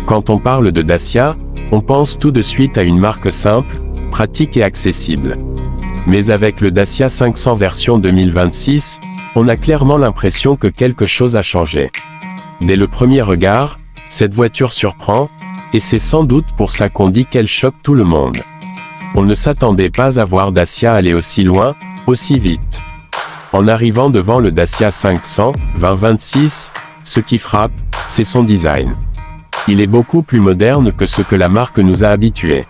Quand on parle de Dacia, on pense tout de suite à une marque simple, pratique et accessible. Mais avec le Dacia 500 version 2026, on a clairement l'impression que quelque chose a changé. Dès le premier regard, cette voiture surprend, et c'est sans doute pour ça qu'on dit qu'elle choque tout le monde. On ne s'attendait pas à voir Dacia aller aussi loin, aussi vite. En arrivant devant le Dacia 500 2026, ce qui frappe, c'est son design. Il est beaucoup plus moderne que ce que la marque nous a habitués.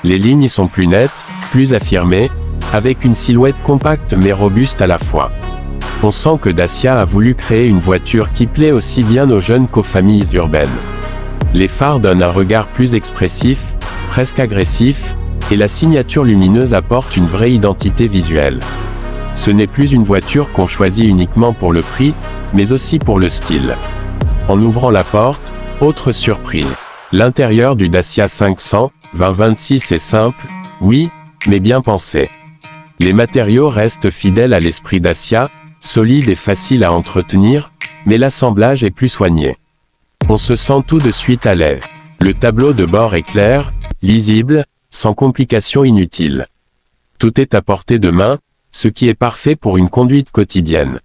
Les lignes sont plus nettes, plus affirmées, avec une silhouette compacte mais robuste à la fois. On sent que Dacia a voulu créer une voiture qui plaît aussi bien aux jeunes qu'aux familles urbaines. Les phares donnent un regard plus expressif, presque agressif, et la signature lumineuse apporte une vraie identité visuelle. Ce n'est plus une voiture qu'on choisit uniquement pour le prix, mais aussi pour le style. En ouvrant la porte, autre surprise. L'intérieur du Dacia 500 2026 est simple, oui, mais bien pensé. Les matériaux restent fidèles à l'esprit Dacia, solides et faciles à entretenir, mais l'assemblage est plus soigné. On se sent tout de suite à l'aise. Le tableau de bord est clair, lisible, sans complications inutiles. Tout est à portée de main, ce qui est parfait pour une conduite quotidienne.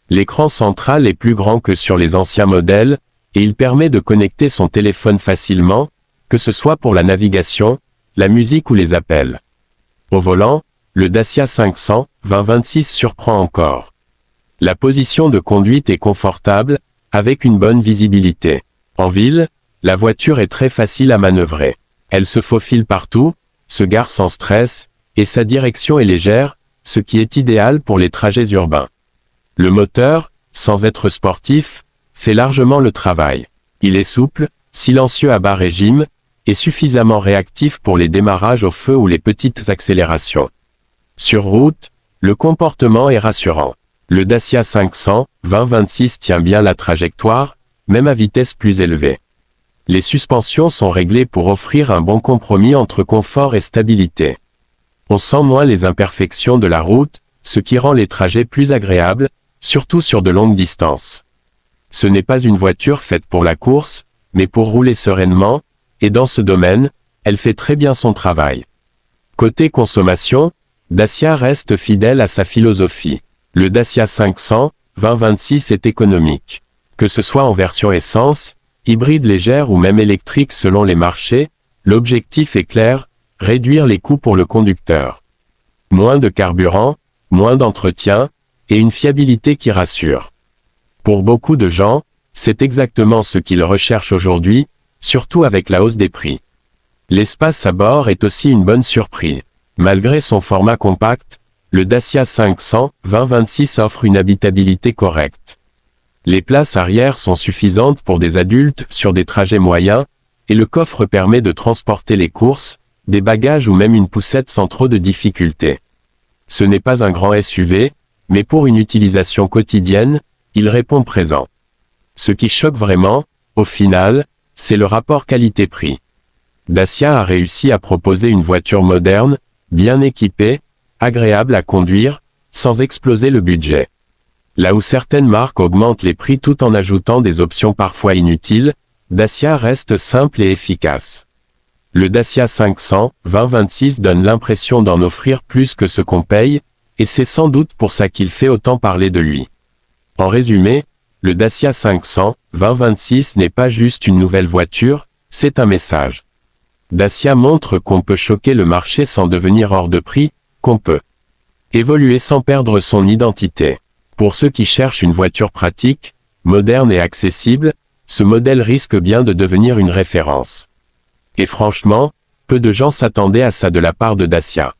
L'écran central est plus grand que sur les anciens modèles, et il permet de connecter son téléphone facilement, que ce soit pour la navigation, la musique ou les appels. Au volant, le Dacia 500 2026 surprend encore. La position de conduite est confortable, avec une bonne visibilité. En ville, la voiture est très facile à manœuvrer. Elle se faufile partout, se gare sans stress, et sa direction est légère, ce qui est idéal pour les trajets urbains. Le moteur, sans être sportif, fait largement le travail. Il est souple, silencieux à bas régime, et suffisamment réactif pour les démarrages au feu ou les petites accélérations. Sur route, le comportement est rassurant. Le Dacia 500 2026 tient bien la trajectoire, même à vitesse plus élevée. Les suspensions sont réglées pour offrir un bon compromis entre confort et stabilité. On sent moins les imperfections de la route, ce qui rend les trajets plus agréables, surtout sur de longues distances. Ce n'est pas une voiture faite pour la course, mais pour rouler sereinement, et dans ce domaine, elle fait très bien son travail. Côté consommation, Dacia reste fidèle à sa philosophie. Le Dacia 500 2026 est économique. Que ce soit en version essence, hybride légère ou même électrique selon les marchés, l'objectif est clair, réduire les coûts pour le conducteur. Moins de carburant, moins d'entretien, et une fiabilité qui rassure. Pour beaucoup de gens, c'est exactement ce qu'ils recherchent aujourd'hui, surtout avec la hausse des prix. L'espace à bord est aussi une bonne surprise. Malgré son format compact, le Dacia 500 2026 offre une habitabilité correcte. Les places arrière sont suffisantes pour des adultes sur des trajets moyens, et le coffre permet de transporter les courses, des bagages ou même une poussette sans trop de difficultés. Ce n'est pas un grand SUV, mais pour une utilisation quotidienne, il répond présent. Ce qui choque vraiment, au final, c'est le rapport qualité-prix. Dacia a réussi à proposer une voiture moderne, bien équipée, agréable à conduire, sans exploser le budget. Là où certaines marques augmentent les prix tout en ajoutant des options parfois inutiles, Dacia reste simple et efficace. Le Dacia 500 2026 donne l'impression d'en offrir plus que ce qu'on paye, et c'est sans doute pour ça qu'il fait autant parler de lui. En résumé, le Dacia 500 2026 n'est pas juste une nouvelle voiture, c'est un message. Dacia montre qu'on peut choquer le marché sans devenir hors de prix, qu'on peut évoluer sans perdre son identité. Pour ceux qui cherchent une voiture pratique, moderne et accessible, ce modèle risque bien de devenir une référence. Et franchement, peu de gens s'attendaient à ça de la part de Dacia.